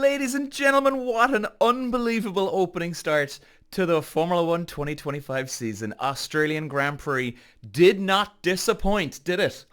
Ladies and gentlemen, what an unbelievable opening start to the Formula 1 2025 season. Australian Grand Prix did not disappoint, did it?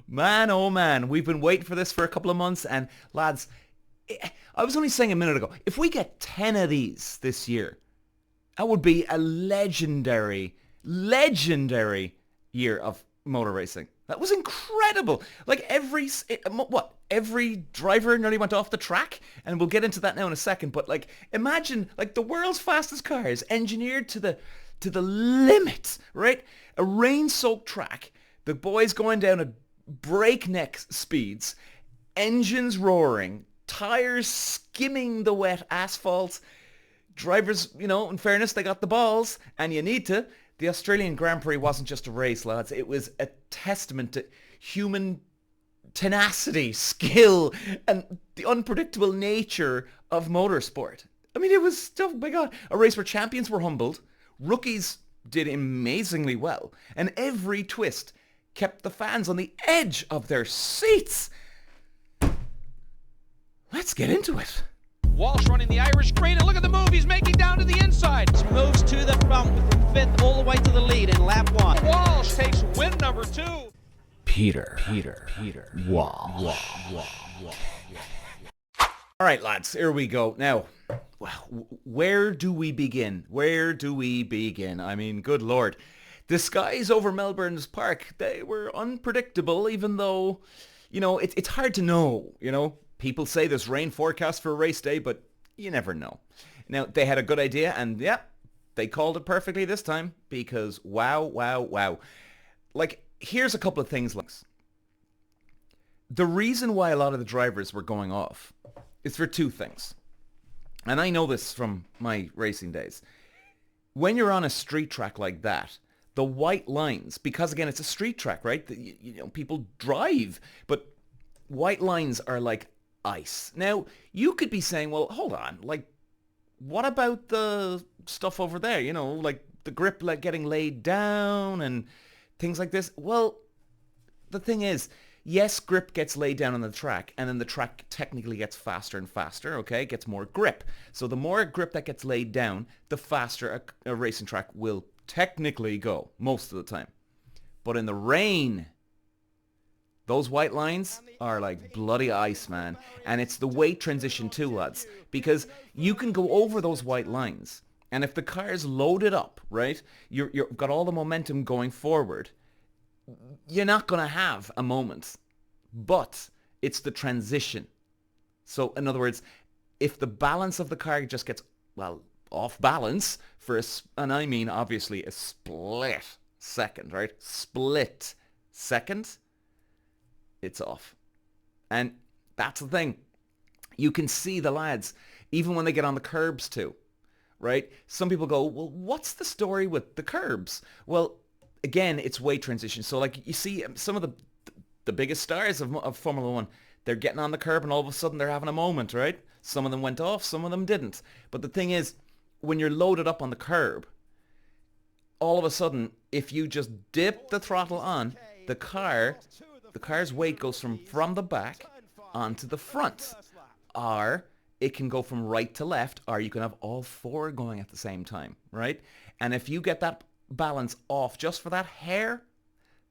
Man, oh man, we've been waiting for this for a couple of months, and lads, I was only saying a minute ago, if we get 10 of these this year, that would be a legendary year of motor racing. That was incredible. Like every driver nearly went off the track, and we'll get into that now in a second, but like imagine like the world's fastest cars engineered to the limit, right? A rain-soaked track, the boys going down at breakneck speeds, engines roaring, tires skimming the wet asphalt, drivers, in fairness, they got the balls, and you need to. The Australian Grand Prix wasn't just a race, lads. It was a testament to human tenacity, skill, and the unpredictable nature of motorsport. I mean, it was, oh my God, a race where champions were humbled, rookies did amazingly well, and every twist kept the fans on the edge of their seats. Let's get into it. Walsh running the Irish green, and look at the move he's making down to the inside. Moves to the front from fifth all the way to the lead in lap one. Walsh takes win number 2. Peter. Walsh. All right, lads, here we go. Now, where do we begin? I mean, good Lord. The skies over Melbourne's park, they were unpredictable, even though, it's hard to know, People say there's rain forecast for a race day, but you never know. Now, they had a good idea, and yeah, they called it perfectly this time, because wow. Like, here's a couple of things. The reason why a lot of the drivers were going off is for two things. And I know this from my racing days. When you're on a street track like that, the white lines, because again, it's a street track, right? People drive, but white lines are like ice. Now, you could be saying, well, hold on, like, what about the stuff over there? Like the grip getting laid down and things like this. Well, the thing is, yes, grip gets laid down on the track, and then the track technically gets faster and faster, okay? It gets more grip. So the more grip that gets laid down, the faster a racing track will technically go, most of the time. But in the rain, those white lines are like bloody ice, man. And it's the weight transition too, lads. Because you can go over those white lines. And if the car is loaded up, right, you've got all the momentum going forward, you're not going to have a moment. But it's the transition. So, in other words, if the balance of the car just gets, off balance for and I mean, obviously, a split second, right? Split second, it's off. And that's the thing. You can see the lads, even when they get on the curbs too, right? Some people go, well, what's the story with the curbs? Well, again, it's weight transition. So like you see some of the biggest stars of Formula 1, they're getting on the curb and all of a sudden they're having a moment, right? Some of them went off, some of them didn't. But the thing is, when you're loaded up on the curb, all of a sudden, if you just dip the throttle on, the car's weight goes from the back onto the front. Or it can go from right to left, or you can have all four going at the same time, right? And if you get that balance off just for that hair,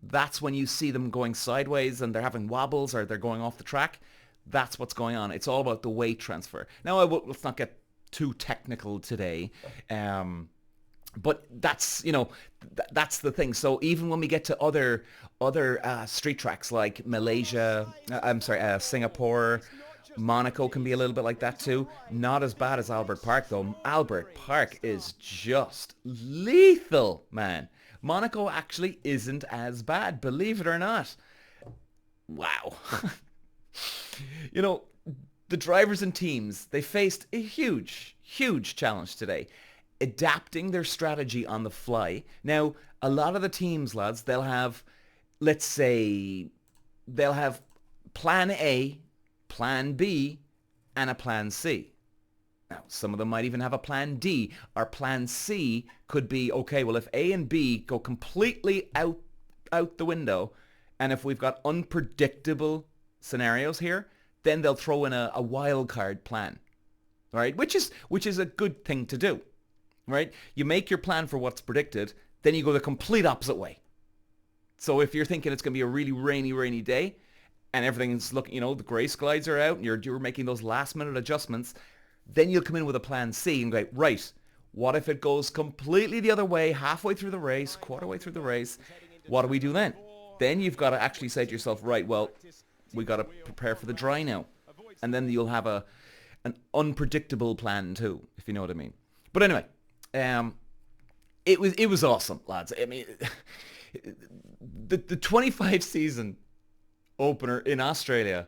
that's when you see them going sideways and they're having wobbles or they're going off the track. That's what's going on. It's all about the weight transfer. Now, let's not get too technical today. But that's, that's the thing. So even when we get to other street tracks like Singapore, Monaco can be a little bit like that too. Not as bad as Albert Park though. Albert Park is just lethal, man. Monaco actually isn't as bad, believe it or not. Wow. The drivers and teams, they faced a huge challenge today, adapting their strategy on the fly. Now, a lot of the teams, lads, they'll have plan A, plan B, and a plan C. Now, some of them might even have a plan D, or plan C could be, okay, well, if A and B go completely out the window, and if we've got unpredictable scenarios here, then they'll throw in a wild card plan, right? Which is a good thing to do, right? You make your plan for what's predicted, then you go the complete opposite way. So if you're thinking it's going to be a really rainy day, and everything's looking, the gray skies are out, and you're making those last minute adjustments, then you'll come in with a plan C and go, right, what if it goes completely the other way, halfway through the race, quarter way through the race? What do we do then? Then you've got to actually say to yourself, right, well, we got to prepare for the dry now. And then you'll have an unpredictable plan too, if you know what I mean. But anyway, it was awesome, lads. I mean, the 25 season opener in Australia,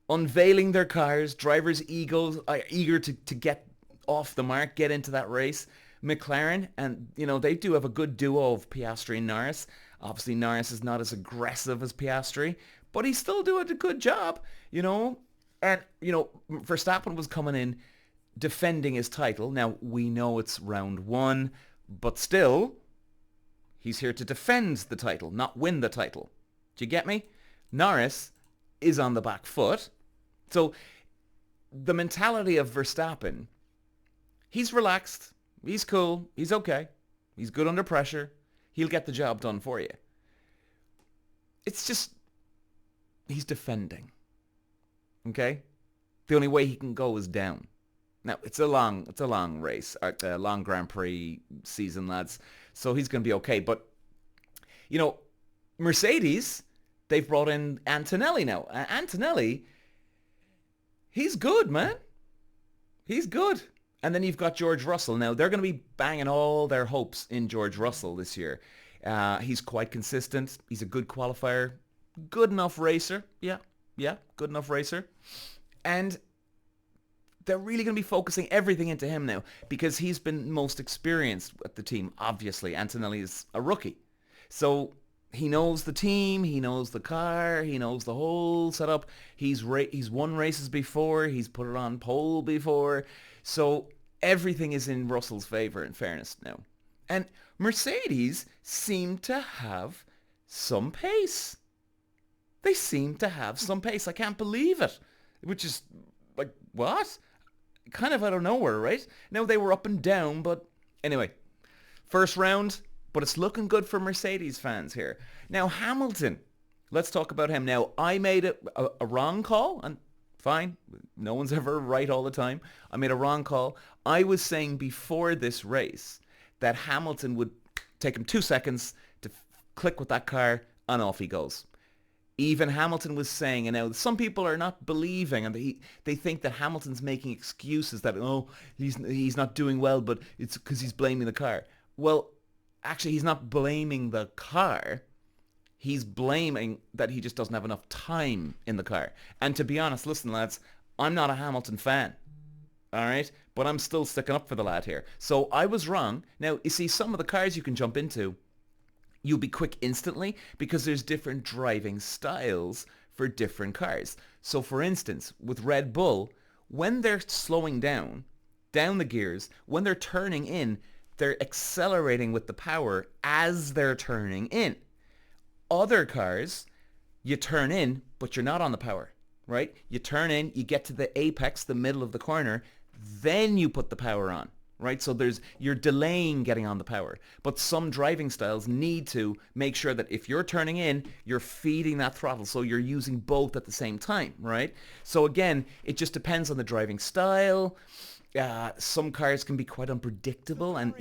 unveiling their cars, drivers' egos are eager to get off the mark, get into that race. McLaren, and they do have a good duo of Piastri and Norris. Obviously Norris is not as aggressive as Piastri, but he's still doing a good job, and Verstappen was coming in defending his title. Now we know it's round 1, but still he's here to defend the title, not win the title. Do you get me? Norris is on the back foot. So the mentality of Verstappen, he's relaxed, he's cool, he's okay, he's good under pressure, he'll get the job done for you. It's just, he's defending, okay? The only way he can go is down. Now, it's a long race, a long Grand Prix season, lads, so he's going to be okay. But, Mercedes, they've brought in Antonelli now. Antonelli, he's good, man. He's good. And then you've got George Russell. Now, they're going to be banging all their hopes in George Russell this year. He's quite consistent. He's a good qualifier. Good enough racer. Yeah, good enough racer. And they're really going to be focusing everything into him now because he's been most experienced at the team. Obviously, Antonelli is a rookie. So he knows the team, he knows the car, he knows the whole setup. He's won races before, he's put it on pole before. So everything is in Russell's favour, in fairness now. And Mercedes seem to have some pace. They seem to have some pace. I can't believe it. Which is like, what? Kind of out of nowhere, right? Now they were up and down, but anyway, first round, but it's looking good for Mercedes fans here. Now Hamilton, let's talk about him. Now I made a wrong call, and fine, no one's ever right all the time. I made a wrong call. I was saying before this race that Hamilton would take him 2 seconds to click with that car, and off he goes. Even Hamilton was saying, and now some people are not believing, and they think that Hamilton's making excuses that, he's not doing well, but it's because he's blaming the car. Well, actually, he's not blaming the car. He's blaming that he just doesn't have enough time in the car. And to be honest, listen, lads, I'm not a Hamilton fan, all right? But I'm still sticking up for the lad here. So I was wrong. Now, you see, some of the cars you can jump into, you'll be quick instantly because there's different driving styles for different cars. So for instance, with Red Bull, when they're slowing down the gears, when they're turning in, they're accelerating with the power as they're turning in. Other cars, you turn in, but you're not on the power, right? You turn in, you get to the apex, the middle of the corner, then you put the power on. Right, so you're delaying getting on the power. But some driving styles need to make sure that if you're turning in, you're feeding that throttle, so you're using both at the same time, right? So again, it just depends on the driving style. Some cars can be quite unpredictable, and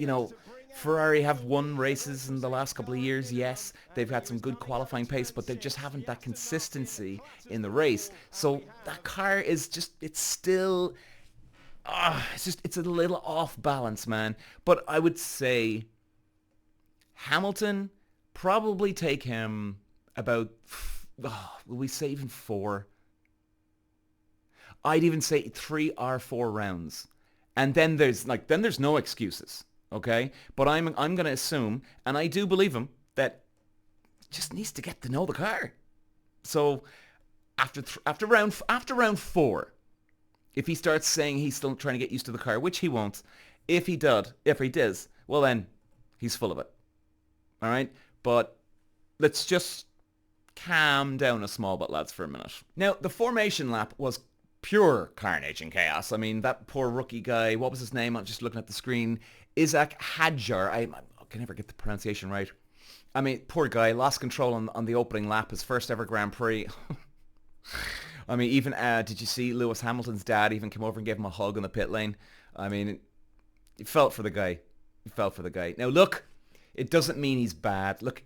Ferrari have won races in the last couple of years. Yes, they've had some good qualifying pace, but they just haven't that consistency in the race. So that car is it's still... it's a little off balance, man. But I would say Hamilton, probably take him about, will we say even 4? I'd even say 3 or 4 rounds. And then there's no excuses, okay? But I'm going to assume, and I do believe him, that just needs to get to know the car. So after round 4, if he starts saying he's still trying to get used to the car, which he won't, if he does, well then, he's full of it. All right? But let's just calm down a small bit, lads, for a minute. Now, the formation lap was pure carnage and chaos. I mean, that poor rookie guy, what was his name? I'm just looking at the screen. Isaac Hadjar. I can never get the pronunciation right. I mean, poor guy, lost control on the opening lap, his first ever Grand Prix. I mean, even, did you see Lewis Hamilton's dad even came over and gave him a hug on the pit lane? I mean, he felt for the guy. He felt for the guy. Now, look, it doesn't mean he's bad. Look,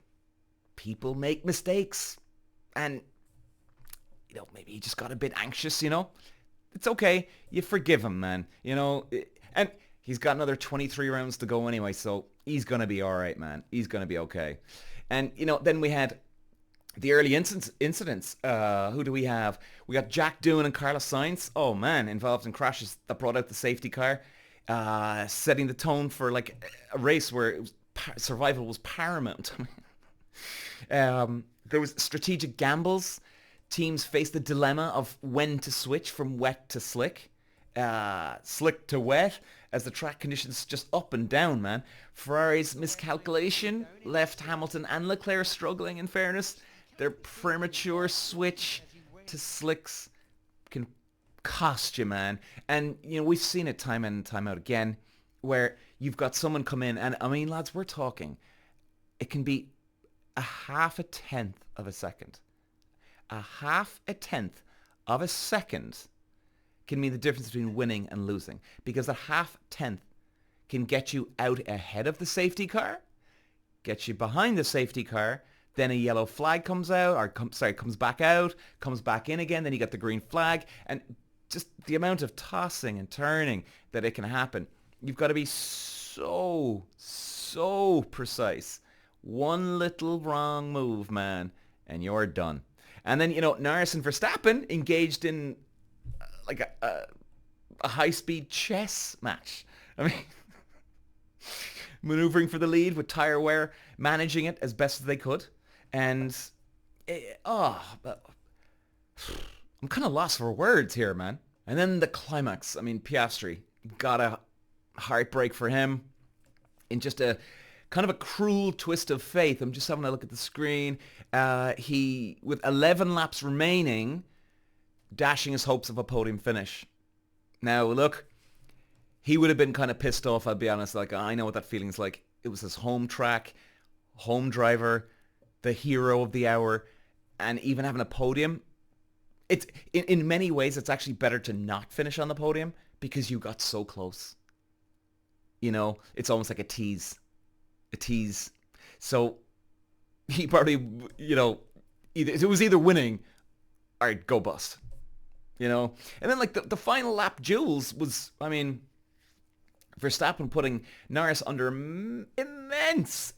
people make mistakes. And, you know, maybe he just got a bit anxious, you know? It's okay. You forgive him, man. You know, and he's got another 23 rounds to go anyway, so he's going to be all right, man. He's going to be okay. And, you know, then we had the early incidents. Who do we have? We got Jack Doohan and Carlos Sainz. Oh, man, involved in crashes that brought out the safety car, setting the tone for, like, a race where it was survival was paramount. There was strategic gambles. Teams faced the dilemma of when to switch from wet to slick. Slick to wet, as the track conditions just up and down, man. Ferrari's miscalculation left Hamilton and Leclerc struggling, in fairness. Their premature switch to slicks can cost you, man. And, you know, we've seen it time in and time out again, where you've got someone come in, and, I mean, lads, we're talking, it can be a half a tenth of a second. A half a tenth of a second can mean the difference between winning and losing, because a half tenth can get you out ahead of the safety car, get you behind the safety car, then a yellow flag comes out, or comes back out, comes back in again, then you get the green flag, and just the amount of tossing and turning that it can happen. You've got to be so precise. One little wrong move, man, and you're done. And then, you know, Norris and Verstappen engaged in like a high-speed chess match. I mean, maneuvering for the lead with tyre wear, managing it as best as they could. And, I'm kind of lost for words here, man. And then the climax. I mean, Piastri got a heartbreak for him in just a kind of a cruel twist of fate. I'm just having a look at the screen. He, with 11 laps remaining, dashing his hopes of a podium finish. Now, look, he would have been kind of pissed off, I'll be honest. Like, I know what that feeling's like. It was his home track, home driver, the hero of the hour, and even having a podium. It's in many ways, it's actually better to not finish on the podium because you got so close. You know, it's almost like a tease. So he probably, you know, it was either winning or go bust, you know. And then like the final lap duels was, I mean, Verstappen putting Norris under immense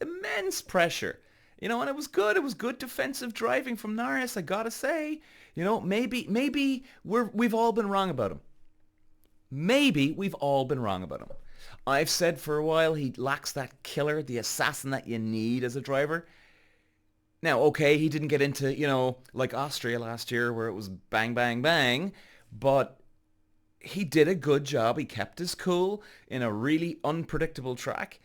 pressure, you know, and it was good. It was good defensive driving from Norris, I gotta say. You know, maybe we've all been wrong about him. Maybe we've all been wrong about him. I've said for a while he lacks that killer, the assassin that you need as a driver. Now, okay, he didn't get into, you know, like Austria last year where it was bang, bang, bang, but he did a good job. He kept his cool in a really unpredictable track,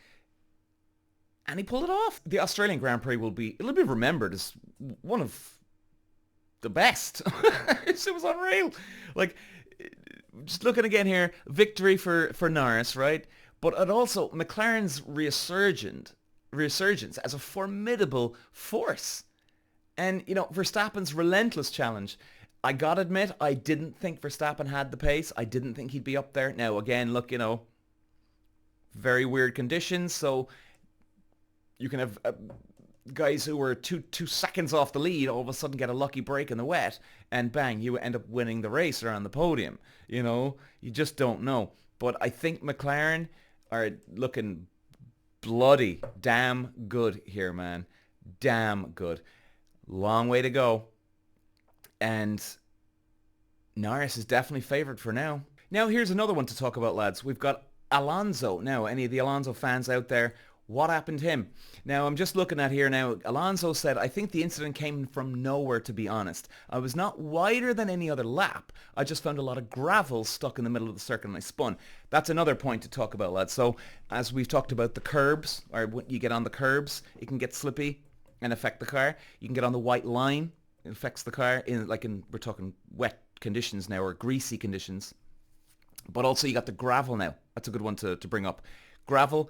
and he pulled it off. The Australian Grand Prix it'll be remembered as one of the best. It was unreal. Like, just looking again here, victory for Norris, right? But it also McLaren's resurgence as a formidable force. And, you know, Verstappen's relentless challenge. I gotta admit, I didn't think Verstappen had the pace. I didn't think he'd be up there. Now, again, look, you know, very weird conditions. So you can have guys who were two seconds off the lead all of a sudden get a lucky break in the wet, and bang, you end up winning the race or on the podium. You know, you just don't know. But I think McLaren are looking bloody damn good here, man. Damn good. Long way to go. And Norris is definitely favoured for now. Now, here's another one to talk about, lads. We've got Alonso. Now, any of the Alonso fans out there, what happened to him? Now, I'm just looking at here now. Alonso said, I think the incident came from nowhere, to be honest. I was not wider than any other lap. I just found a lot of gravel stuck in the middle of the circuit and I spun. That's another point to talk about, lads. So, as we've talked about the curbs, or when you get on the curbs, it can get slippy and affect the car. You can get on the white line It affects the car we're talking wet conditions now, or greasy conditions. But also you got the gravel now. That's a good one to bring up. Gravel,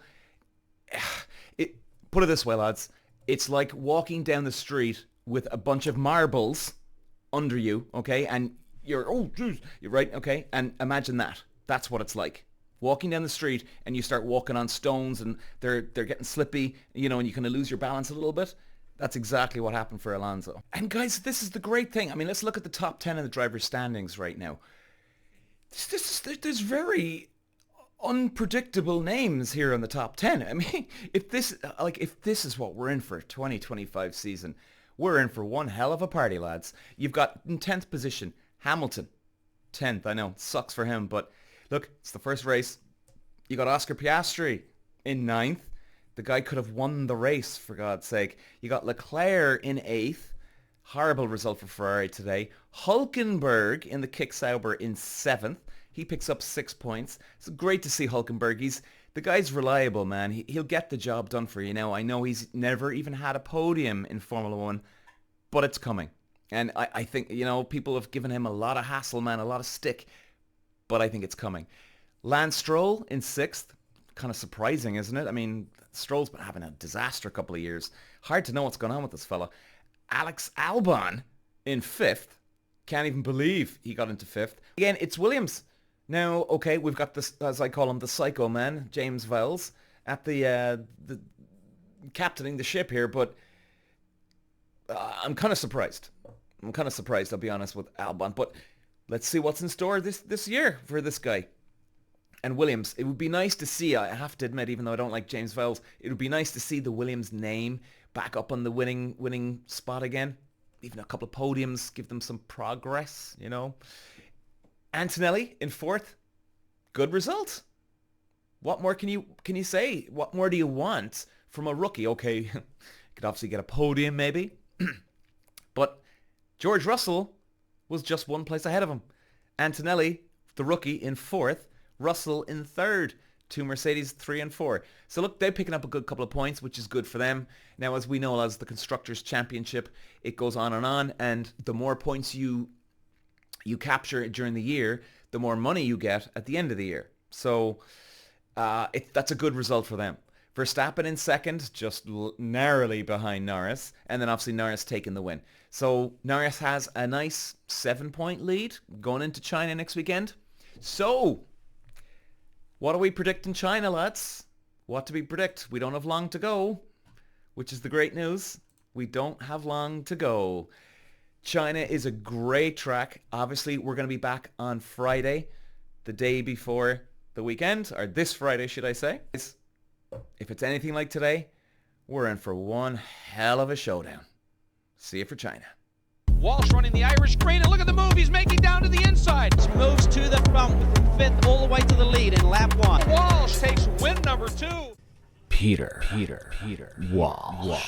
put it this way, lads. It's like walking down the street with a bunch of marbles under you, okay? And you're right, okay? And imagine that. That's what it's like. Walking down the street and you start walking on stones and they're getting slippy, and you kind of lose your balance a little bit. That's exactly what happened for Alonso. And guys, this is the great thing. I mean, let's look at the top 10 of the driver's standings right now. There's very unpredictable names here on the top 10. I mean, if this is what we're in for 2025 season, we're in for one hell of a party, lads. You've got in 10th position, Hamilton. 10th, I know, it sucks for him, but look, it's the first race. You got Oscar Piastri in 9th. The guy could have won the race, for God's sake. You got Leclerc in 8th. Horrible result for Ferrari today. Hülkenberg in the Kick Sauber in 7th. He picks up 6 points. It's great to see Hülkenberg. The guy's reliable, man. He'll get the job done for you. Now, I know he's never even had a podium in Formula 1, but it's coming. And I think, people have given him a lot of hassle, man, a lot of stick, but I think it's coming. Lance Stroll in 6th. Kind of surprising, isn't it? I mean, Stroll's been having a disaster a couple of years. Hard to know what's going on with this fella. Alex Albon in 5th. Can't even believe he got into 5th. Again, it's Williams. Now, okay, we've got this, as I call him, the psycho man, James Vowles, at the captaining the ship here, but I'm kind of surprised. I'll be honest, with Albon, but let's see what's in store this year for this guy. And Williams, it would be nice to see, I have to admit, even though I don't like James Vowles, it would be nice to see the Williams name back up on the winning spot again. Even a couple of podiums, give them some progress, Antonelli in 4th. Good result. What more can you say? What more do you want from a rookie? Okay, you could obviously get a podium maybe. But George Russell was just one place ahead of him. Antonelli, the rookie, in 4th. Russell in 3rd. 2 Mercedes, 3 and 4. So look, they're picking up a good couple of points, which is good for them. Now, as we know, as the Constructors' Championship, it goes on, and the more points you capture during the year, the more money you get at the end of the year. So that's a good result for them. Verstappen in 2nd, just narrowly behind Norris, and then obviously Norris taking the win. So Norris has a nice 7-point lead going into China next weekend. So what do we predict in China, lads? What do we predict? We don't have long to go, which is the great news. We don't have long to go. China is a great track. Obviously, we're going to be back on Friday, the day before the weekend, or this Friday, should I say. If it's anything like today, we're in for one hell of a showdown. See you for China. Walsh running the Irish green, and look at the move he's making down to the inside. Moves to the front with the 5th all the way to the lead in lap 1. Walsh takes win number 2. Peter Walsh.